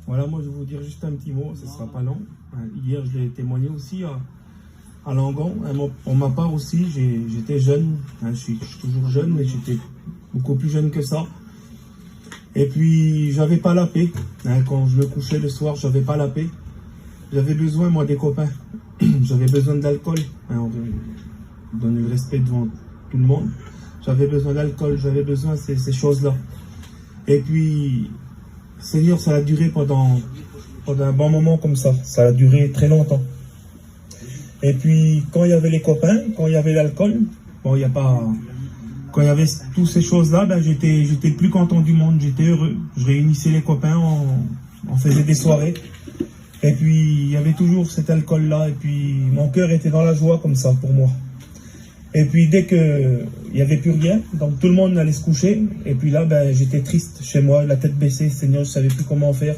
Voilà, moi je vais vous dire juste un petit mot, ce ne sera pas long. Hier je l'ai témoigné aussi à Langon. Pour ma part aussi, j'étais jeune, je suis toujours jeune, mais j'étais beaucoup plus jeune que ça. Et puis j'avais pas la paix. Quand je me couchais le soir, j'avais pas la paix. J'avais besoin, moi, des copains. J'avais besoin d'alcool. On donne le respect devant tout le monde. J'avais besoin d'alcool, j'avais besoin de ces choses-là. Et puis, Seigneur, ça a duré pendant un bon moment comme ça. Ça a duré très longtemps. Et puis, quand il y avait les copains, quand il y avait l'alcool, bon, il n'y a pas... Quand il y avait toutes ces choses-là, ben, j'étais le plus content du monde, j'étais heureux. Je réunissais les copains, on faisait des soirées. Et puis, il y avait toujours cet alcool-là. Et puis, mon cœur était dans la joie comme ça pour moi. Et puis, dès qu'il n'y avait plus rien, donc tout le monde allait se coucher. Et puis là, ben, j'étais triste chez moi, la tête baissée. Seigneur, je ne savais plus comment faire.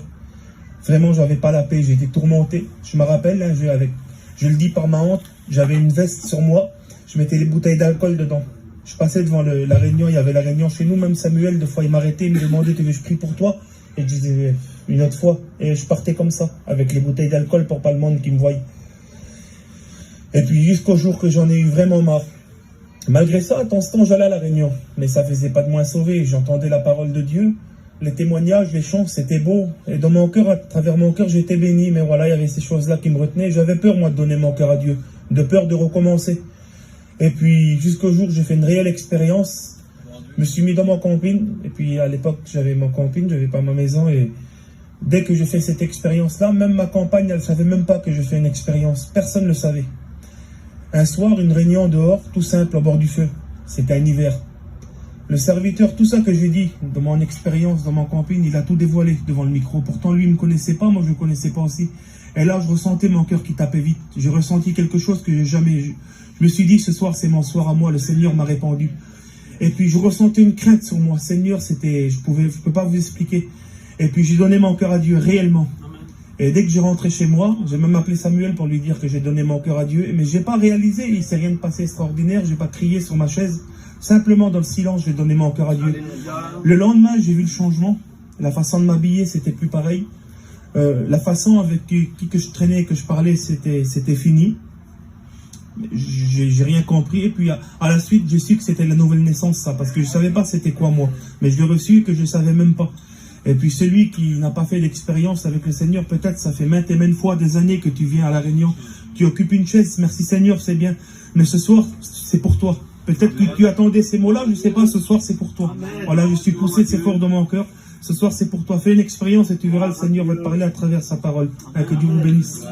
Vraiment, je n'avais pas la paix, j'étais tourmenté. Je me rappelle, hein, je le dis par ma honte, j'avais une veste sur moi. Je mettais les bouteilles d'alcool dedans. Je passais devant la réunion, il y avait la réunion chez nous, même Samuel, des fois il m'arrêtait, il me demandait, tu veux que je prie pour toi? Et je disais, une autre fois. Et je partais comme ça, avec les bouteilles d'alcool pour pas le monde qui me voie. Et puis jusqu'au jour que j'en ai eu vraiment marre. Malgré ça, à temps j'allais à la réunion. Mais ça faisait pas de moi sauver, j'entendais la parole de Dieu. Les témoignages, les chants, c'était beau. Et dans mon cœur, à travers mon cœur, j'étais béni. Mais voilà, il y avait ces choses-là qui me retenaient. J'avais peur, moi, de donner mon cœur à Dieu. De peur de recommencer. Et puis, jusqu'au jour où j'ai fait une réelle expérience, je me suis mis dans ma campine. Et puis, à l'époque, j'avais ma campine, j'avais pas ma maison. Et dès que j'ai fait cette expérience-là, même ma compagne, elle ne savait même pas que je fais une expérience. Personne ne le savait. Un soir, une réunion dehors, tout simple, au bord du feu. C'était un hiver. Le serviteur, tout ça que j'ai dit, de mon expérience dans ma campine, il a tout dévoilé devant le micro. Pourtant, lui, il ne me connaissait pas, moi, je ne le connaissais pas aussi. Et là, je ressentais mon cœur qui tapait vite. J'ai ressenti quelque chose que j'ai jamais... Je me suis dit, ce soir, c'est mon soir à moi, le Seigneur m'a répondu. Et puis, je ressentais une crainte sur moi. Seigneur, c'était... Je peux pas vous expliquer. Et puis, j'ai donné mon cœur à Dieu, réellement. Et dès que j'ai rentré chez moi, j'ai même appelé Samuel pour lui dire que j'ai donné mon cœur à Dieu. Mais je n'ai pas réalisé, il ne s'est rien de passé extraordinaire. Je n'ai pas crié sur ma chaise. Simplement, dans le silence, j'ai donné mon cœur à Dieu. Le lendemain, j'ai vu le changement. La façon de m'habiller, c'était plus pareil. La façon avec qui que je traînais, que je parlais, c'était fini. J'ai rien compris. Et puis, à la suite, j'ai su que c'était la nouvelle naissance, ça. Parce que je ne savais pas c'était quoi, moi. Mais je l'ai reçu que je ne savais même pas. Et puis, celui qui n'a pas fait l'expérience avec le Seigneur, peut-être ça fait maintes et maintes fois, des années que tu viens à la réunion. Tu occupes une chaise. Merci Seigneur, c'est bien. Mais ce soir, c'est pour toi. Peut-être que tu attendais ces mots-là, je ne sais pas, ce soir c'est pour toi. Voilà, je suis poussé, c'est fort dans mon cœur. Ce soir c'est pour toi. Fais une expérience et tu verras le Seigneur va te parler à travers sa parole. Que Dieu vous bénisse.